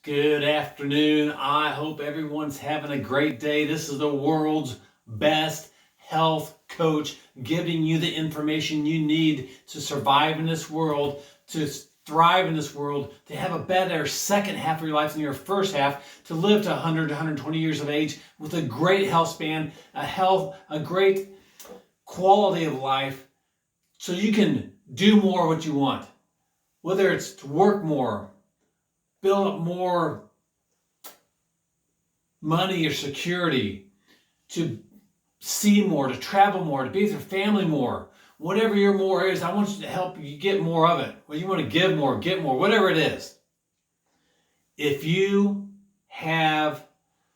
Good afternoon. I hope everyone's having a great day. This is the world's best health coach giving you the information you need to survive in this world, to thrive in this world, to have a better second half of your life than your first half, to live to 100 to 120 years of age with a great health span, a great quality of life, so you can do more what you want. Whether it's to work more, build up more money or security, to see more, to travel more, to be with your family more. Whatever your more is, I want you to help you get more of it. Whether you want to give more, get more, whatever it is. If you have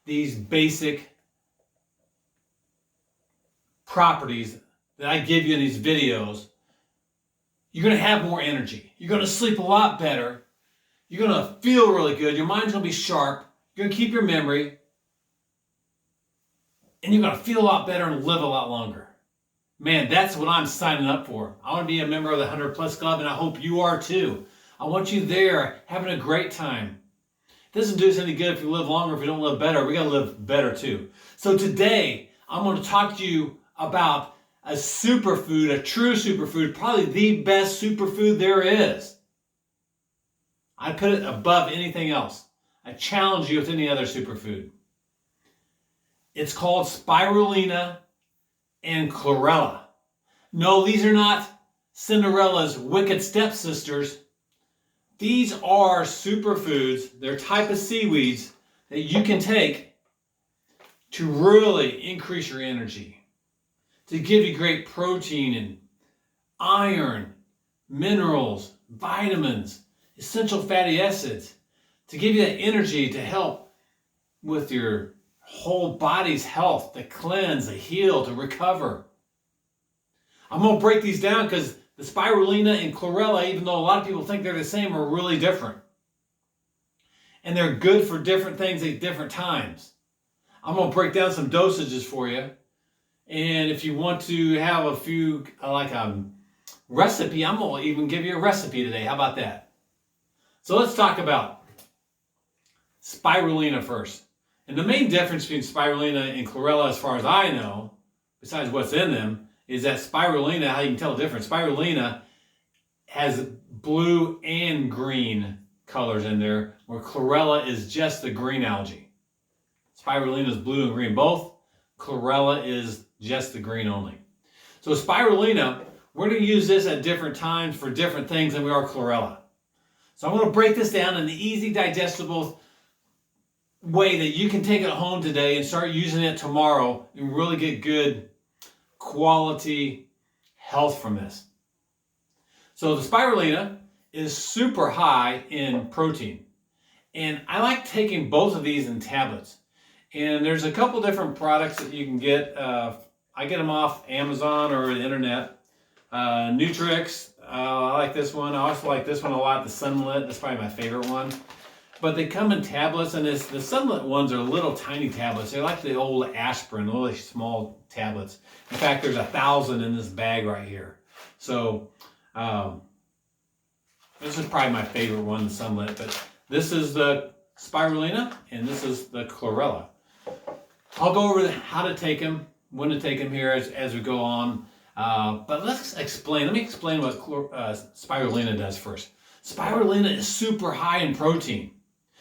these basic properties that I give you in these videos, you're going to have more energy. You're going to sleep a lot better. You're going to feel really good. Your mind's going to be sharp. You're going to keep your memory. And you're going to feel a lot better and live a lot longer. Man, that's what I'm signing up for. I want to be a member of the 100 Plus Club, and I hope you are too. I want you there having a great time. It doesn't do us any good if you live longer, if we don't live better. We got to live better too. So today, I'm going to talk to you about a superfood, a true superfood, probably the best superfood there is. I put it above anything else. I challenge you with any other superfood. It's called spirulina and chlorella. No, these are not Cinderella's wicked stepsisters. These are superfoods. They're a type of seaweeds that you can take to really increase your energy, to give you great protein and iron, minerals, vitamins, essential fatty acids, to give you that energy to help with your whole body's health, to cleanse, to heal, to recover. I'm going to break these down because the spirulina and chlorella, even though a lot of people think they're the same, are really different. And they're good for different things at different times. I'm going to break down some dosages for you. And if you want to have a few, like a recipe, I'm going to even give you a recipe today. How about that? So let's talk about spirulina first. And the main difference between spirulina and chlorella, as far as I know, besides what's in them, is that spirulina, how you can tell the difference, spirulina has blue and green colors in there, where chlorella is just the green algae. Spirulina is blue and green both. Chlorella is just the green only. So spirulina, we're going to use this at different times for different things than we are chlorella. So I'm going to break this down in an easy, digestible way that you can take it home today and start using it tomorrow and really get good quality health from this. So the spirulina is super high in protein. And I like taking both of these in tablets. And there's a couple different products that you can get. I get them off Amazon or the internet. Nutrix, I like this one. I also like this one a lot, the Sunlit. That's probably my favorite one. But they come in tablets, and the Sunlit ones are little tiny tablets. They're like the old aspirin, really small tablets. In fact, there's 1,000 in this bag right here. So this is probably my favorite one, the Sunlit. But this is the spirulina, and this is the chlorella. I'll go over how to take them, when to take them here as we go on. But let me explain what spirulina does first. Spirulina is super high in protein.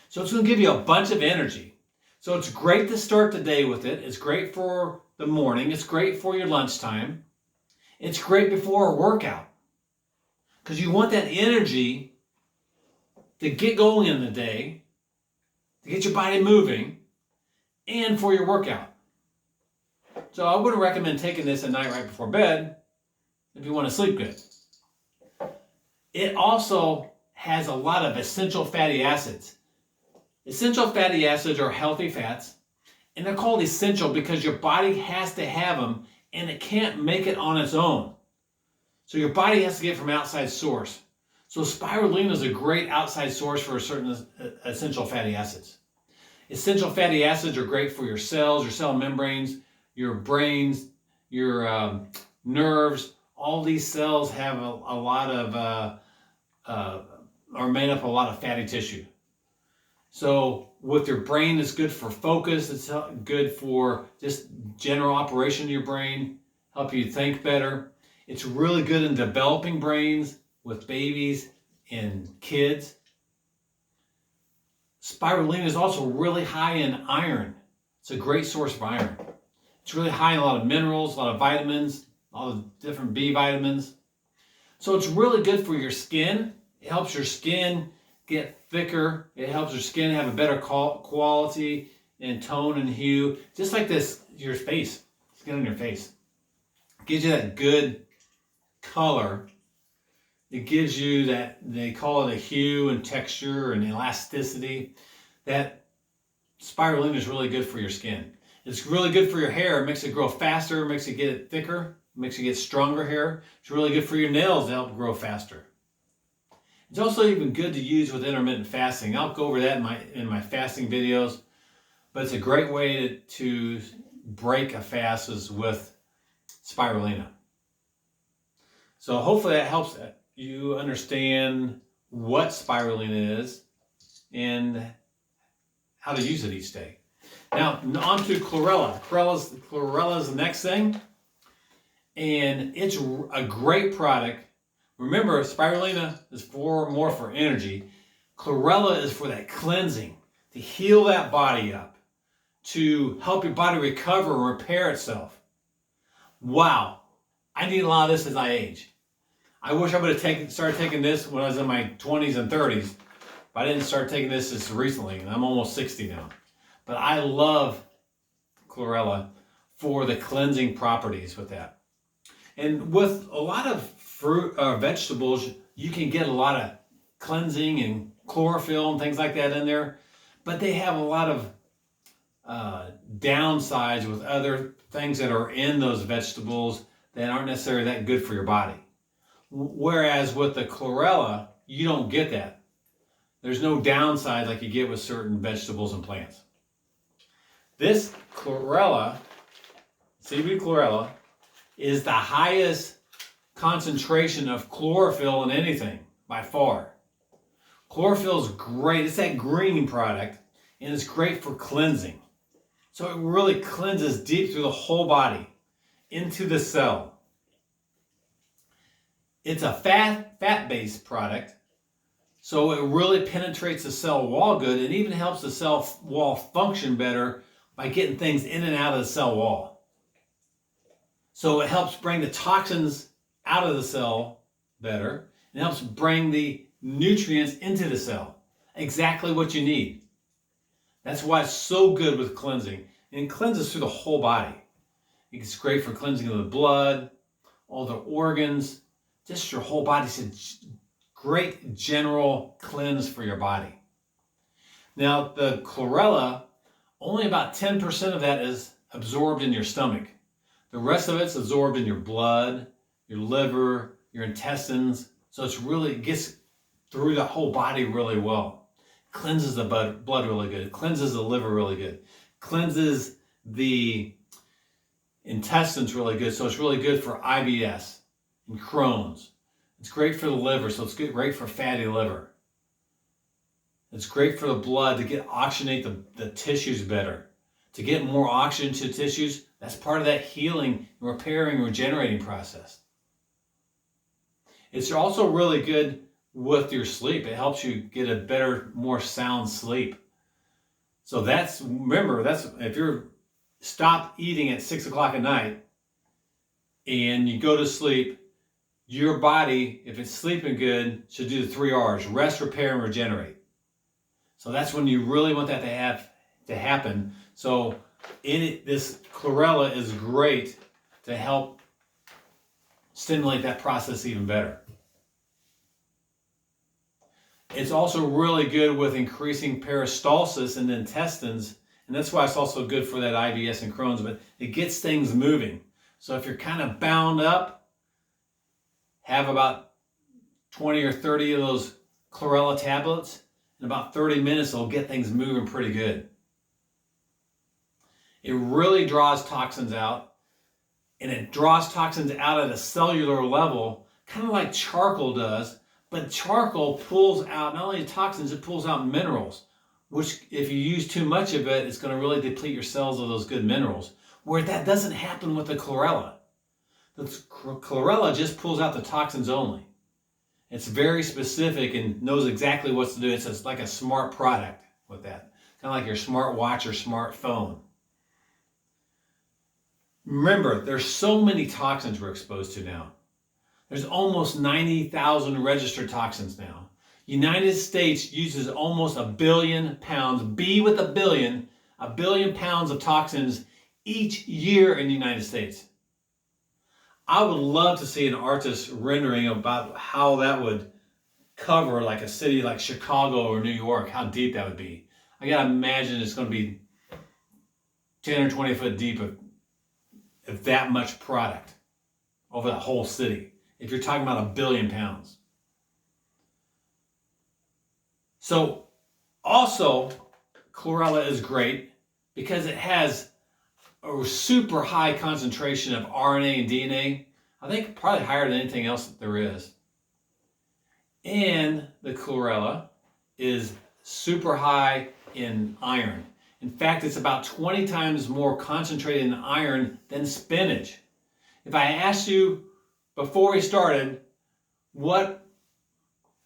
So it's going to give you a bunch of energy. So it's great to start the day with it. It's great for the morning. It's great for your lunchtime. It's great before a workout, because you want that energy to get going in the day, to get your body moving, and for your workout. So I would recommend taking this at night right before bed if you want to sleep good. It also has a lot of essential fatty acids. Essential fatty acids are healthy fats, and they're called essential because your body has to have them, and it can't make it on its own. So your body has to get it from outside source. So spirulina is a great outside source for certain essential fatty acids. Essential fatty acids are great for your cells, your cell membranes, your brains, your nerves. All these cells have a lot of, are made up of a lot of fatty tissue. So with your brain, it's good for focus. It's good for just general operation of your brain, help you think better. It's really good in developing brains with babies and kids. Spirulina is also really high in iron. It's a great source of iron. It's really high in a lot of minerals, a lot of vitamins, all the different B vitamins. So it's really good for your skin. It helps your skin get thicker. It helps your skin have a better quality and tone and hue. Just like this, your face, skin on your face. It gives you that good color. It gives you that, they call it a hue and texture and elasticity. That spirulina is really good for your skin. It's really good for your hair. It makes it grow faster, makes it get thicker, makes you get stronger hair. It's really good for your nails to help grow faster. It's also even good to use with intermittent fasting. I'll go over that in my fasting videos, but it's a great way to break a fast is with spirulina. So hopefully that helps you understand what spirulina is and how to use it each day. Now on to chlorella. Chlorella is the next thing, and it's a great product. Remember, spirulina is more for energy. Chlorella is for that cleansing, to heal that body up, to help your body recover and repair itself. Wow, I need a lot of this as I age. I wish I would have started taking this when I was in my 20s and 30s, but I didn't start taking this just recently, and I'm almost 60 now. But I love chlorella for the cleansing properties with that. And with a lot of fruit or vegetables, you can get a lot of cleansing and chlorophyll and things like that in there, but they have a lot of downsides with other things that are in those vegetables that aren't necessarily that good for your body. Whereas with the chlorella, you don't get that. There's no downside like you get with certain vegetables and plants. This chlorella, CB chlorella, is the highest concentration of chlorophyll in anything by far. Chlorophyll is great. It's that green product, and it's great for cleansing. So it really cleanses deep through the whole body into the cell. It's a fat-based product, so it really penetrates the cell wall good and even helps the cell wall function better by getting things in and out of the cell wall. So it helps bring the toxins out of the cell better and helps bring the nutrients into the cell. Exactly what you need. That's why it's so good with cleansing. And it cleanses through the whole body. It's great for cleansing of the blood, all the organs, just your whole body. It's a great general cleanse for your body. Now, the chlorella, only about 10% of that is absorbed in your stomach. The rest of it's absorbed in your blood, your liver, your intestines. So it gets through the whole body really well. Cleanses the blood really good. Cleanses the liver really good. Cleanses the intestines really good. So it's really good for IBS and Crohn's. It's great for the liver, so it's great for fatty liver. It's great for the blood to oxygenate the tissues better. To get more oxygen to tissues, that's part of that healing, repairing, regenerating process. It's also really good with your sleep. It helps you get a better, more sound sleep. So remember, if you're stop eating at 6 o'clock at night and you go to sleep, your body, if it's sleeping good, should do the 3 R's: rest, repair, and regenerate. So that's when you really want that to happen. So this chlorella is great to help stimulate that process even better. It's also really good with increasing peristalsis in the intestines, and that's why it's also good for that IBS and Crohn's, but it gets things moving. So if you're kind of bound up, have about 20 or 30 of those chlorella tablets. In about 30 minutes, it'll get things moving pretty good. It really draws toxins out, and it draws toxins out at a cellular level, kind of like charcoal does, but charcoal pulls out not only toxins, it pulls out minerals. which if you use too much of it, it's going to really deplete your cells of those good minerals. Where that doesn't happen with the chlorella. The chlorella just pulls out the toxins only. It's very specific and knows exactly what to do. It's like a smart product with that. Kind of like your smart watch or smartphone. Remember, there's so many toxins we're exposed to now. There's almost 90,000 registered toxins now. United States uses almost 1 billion pounds, B with a billion pounds of toxins each year in the United States. I would love to see an artist rendering about how that would cover like a city like Chicago or New York, how deep that would be. I gotta imagine it's gonna be 10 or 20 foot deep of that much product over the whole city. If you're talking about 1 billion pounds. So also, chlorella is great because it has a super high concentration of RNA and DNA. I think probably higher than anything else that there is. And the chlorella is super high in iron. In fact, it's about 20 times more concentrated in iron than spinach. If I asked you before we started, what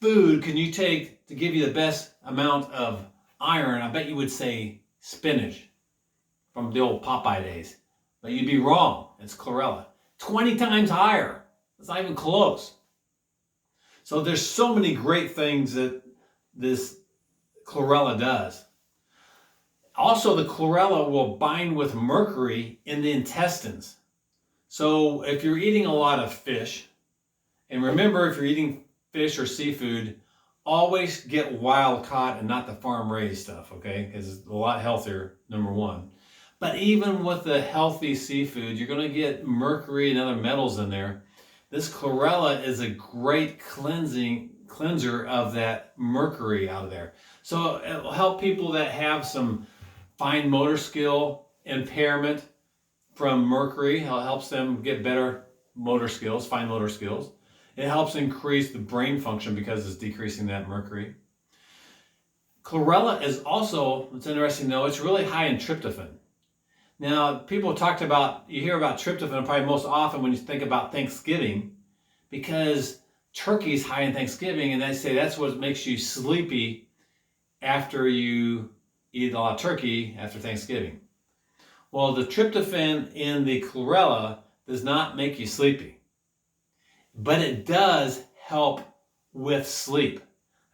food can you take to give you the best amount of iron, I bet you would say spinach from the old Popeye days. But you'd be wrong. It's chlorella. 20 times higher. It's not even close. So there's so many great things that this chlorella does. Also, the chlorella will bind with mercury in the intestines. So if you're eating a lot of fish, and remember, if you're eating fish or seafood, always get wild caught and not the farm raised stuff, okay? Because it's a lot healthier, number one. But even with the healthy seafood, you're going to get mercury and other metals in there. This chlorella is a great cleanser of that mercury out of there. So it'll help people that have some fine motor skill impairment from mercury. It helps them get better motor skills, fine motor skills. It helps increase the brain function because it's decreasing that mercury. Chlorella is also, it's interesting to know, it's really high in tryptophan. Now, people talked about, you hear about tryptophan probably most often when you think about Thanksgiving, because turkey's high in Thanksgiving, and they say that's what makes you sleepy after you eat a lot of turkey after Thanksgiving. Well, the tryptophan in the chlorella does not make you sleepy, but it does help with sleep.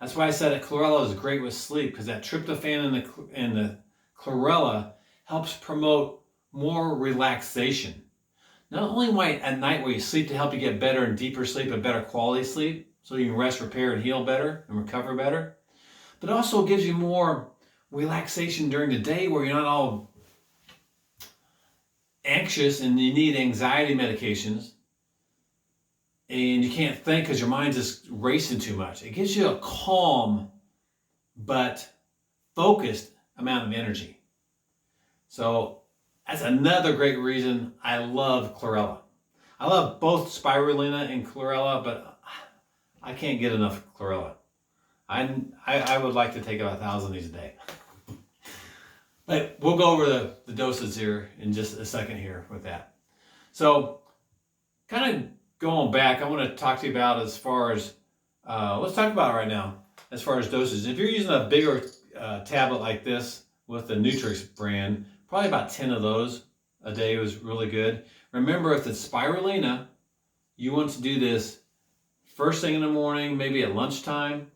That's why I said that chlorella is great with sleep, because that tryptophan in the chlorella helps promote more relaxation. Not only at night where you sleep to help you get better and deeper sleep and better quality sleep, so you can rest, repair, and heal better and recover better, but also gives you more relaxation during the day where you're not all anxious and you need anxiety medications and you can't think because your mind's just racing too much. It gives you a calm but focused amount of energy. So that's another great reason I love chlorella. I love both spirulina and chlorella, but I can't get enough chlorella. I would like to take about 1,000 of these a day. But we'll go over the doses here in just a second here with that. So kind of going back, I want to talk to you about as far as, let's talk about it right now, as far as doses. If you're using a bigger tablet like this with the Nutrix brand, probably about 10 of those a day was really good. Remember, if it's spirulina, you want to do this first thing in the morning, maybe at lunchtime,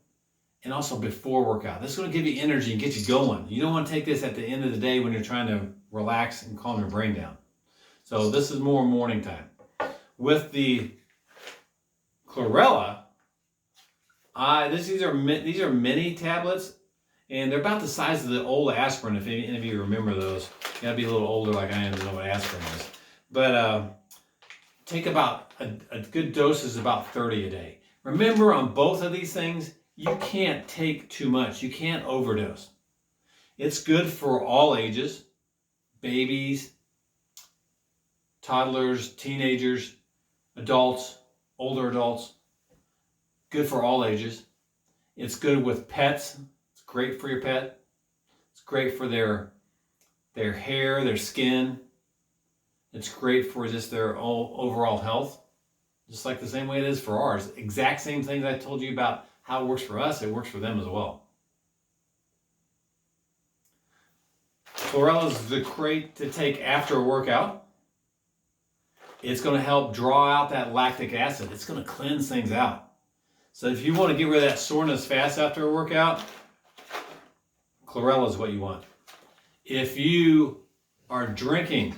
and also before workout. This is going to give you energy and get you going. You don't want to take this at the end of the day when you're trying to relax and calm your brain down. So this is more morning time. With the chlorella, these are mini tablets, and they're about the size of the old aspirin. If any of you remember those, you gotta be a little older like I am to know what aspirin is. But take about a good dose is about 30 a day. Remember, on both of these things, you can't take too much. You can't overdose. It's good for all ages, babies, toddlers, teenagers, adults, older adults. Good for all ages. It's good with pets. It's great for your pet. It's great for their hair, their skin. It's great for just their overall health. Just like the same way it is for ours. Exact same things I told you about how it works for us, it works for them as well. Chlorella is great to take after a workout. It's going to help draw out that lactic acid. It's going to cleanse things out. So if you want to get rid of that soreness fast after a workout, chlorella is what you want. If you are drinking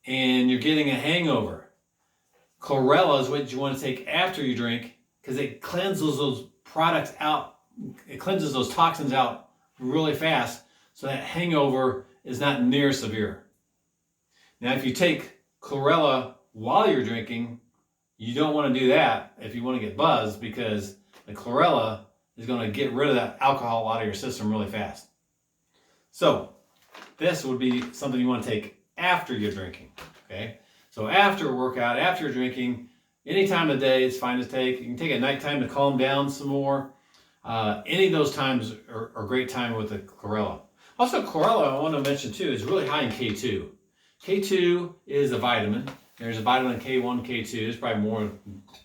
and you're getting a hangover, chlorella is what you want to take after you drink because it cleanses those products out. It cleanses those toxins out really fast so that hangover is not near severe. Now, if you take chlorella while you're drinking, you don't want to do that if you want to get buzzed because the chlorella is going to get rid of that alcohol out of your system really fast. So this would be something you want to take after you're drinking, okay? So after a workout, after you're drinking, any time of day it's fine to take. You can take it at nighttime to calm down some more. Any of those times are great time with the chlorella. Also, chlorella, I want to mention too, is really high in K2. K2 is a vitamin. There's a vitamin K1, K2. There's probably more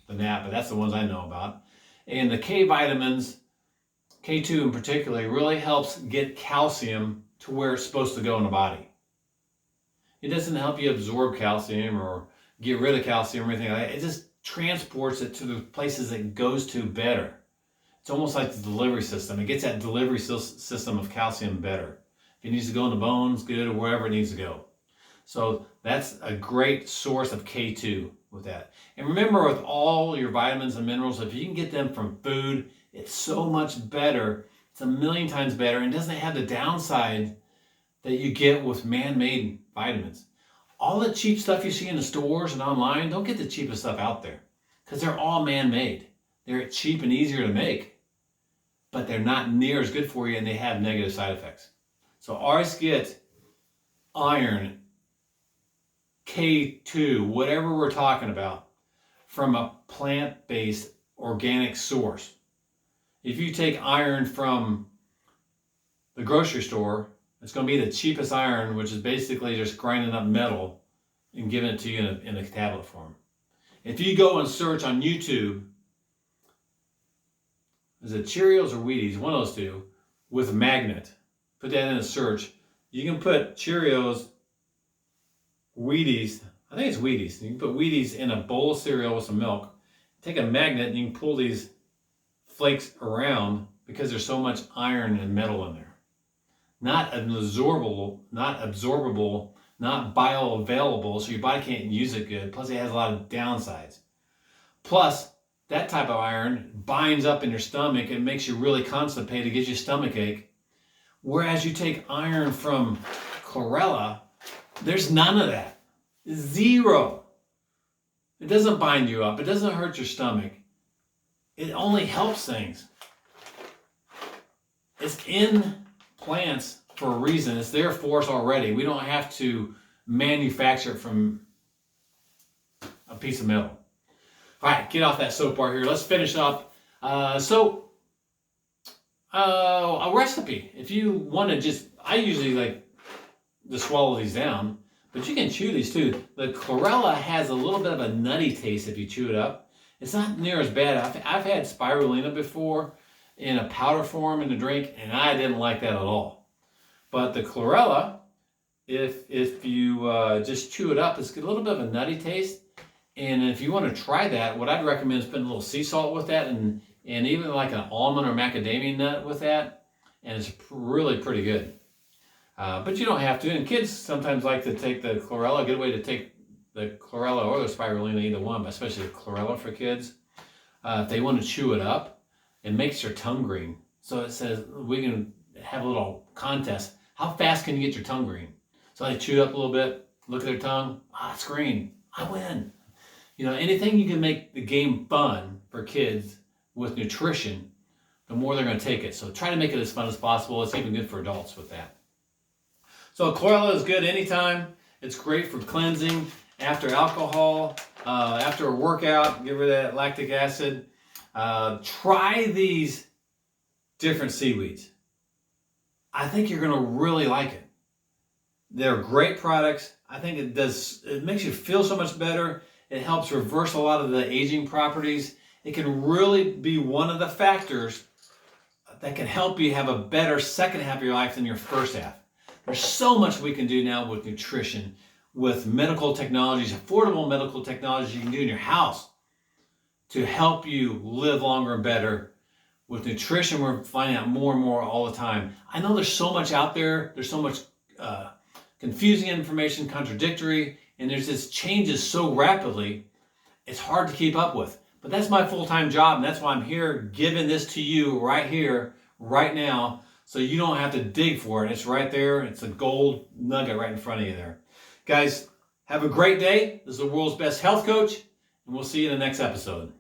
than that, but that's the ones I know about. And the K vitamins, K2 in particular, really helps get calcium to where it's supposed to go in the body. It doesn't help you absorb calcium or get rid of calcium or anything like that. It just transports it to the places it goes to better. It's almost like the delivery system. It gets that delivery system of calcium better. If it needs to go in the bones, good, or wherever it needs to go. So that's a great source of K2 with that. And remember, with all your vitamins and minerals, if you can get them from food, it's so much better. It's a million times better and doesn't have the downside that you get with man-made vitamins. All the cheap stuff you see in the stores and online, don't get the cheapest stuff out there because they're all man-made. They're cheap and easier to make, but they're not near as good for you and they have negative side effects. So always get iron, K2, whatever we're talking about, from a plant-based organic source. If you take iron from the grocery store, it's going to be the cheapest iron, which is basically just grinding up metal and giving it to you in a tablet form. If you go and search on YouTube, is it Cheerios or Wheaties, one of those two, with a magnet, put that in a search, you can put Cheerios, Wheaties, I think it's Wheaties. You can put Wheaties in a bowl of cereal with some milk, take a magnet and you can pull these flakes around because there's so much iron and metal in there. Not absorbable, not bioavailable, so your body can't use it good. Plus it has a lot of downsides. Plus, that type of iron binds up in your stomach and makes you really constipated, gives you stomach ache. Whereas you take iron from chlorella, there's none of that. Zero. It doesn't bind you up. It doesn't hurt your stomach. It only helps things. It's in plants for a reason. It's there for us already. We don't have to manufacture it from a piece of metal. All right, get off that soapbar here. Let's finish up. A recipe. If you want to just, I usually like to swallow these down, but you can chew these too. The chlorella has a little bit of a nutty taste if you chew it up. It's not near as bad. I've had spirulina before in a powder form in a drink, and I didn't like that at all. But the chlorella, if you just chew it up, it's got a little bit of a nutty taste. And if you want to try that, what I'd recommend is putting a little sea salt with that and even like an almond or macadamia nut with that. And it's really pretty good. But you don't have to. And kids sometimes like to take the chlorella. A good way to take the chlorella or the spirulina, either one, but especially the chlorella for kids. If they want to chew it up, it makes your tongue green. So it says we can have a little contest. How fast can you get your tongue green? So they chew it up a little bit, look at their tongue. It's green. I win. You know, anything you can make the game fun for kids with nutrition, the more they're going to take it. So try to make it as fun as possible. It's even good for adults with that. So chlorella is good anytime. It's great for cleansing after alcohol, after a workout, get rid of that lactic acid. Try these different seaweeds. I think you're going to really like it. They're great products. I think it makes you feel so much better. It helps reverse a lot of the aging properties. It can really be one of the factors that can help you have a better second half of your life than your first half. There's so much we can do now with nutrition, with medical technologies, affordable medical technologies you can do in your house to help you live longer and better. With nutrition, we're finding out more and more all the time. I know there's so much out there. There's so much confusing information, contradictory, and there's this changes so rapidly, it's hard to keep up with. But that's my full-time job, and that's why I'm here giving this to you right here, right now, so you don't have to dig for it. It's right there. It's a gold nugget right in front of you there. Guys, have a great day. This is the world's best health coach, and we'll see you in the next episode.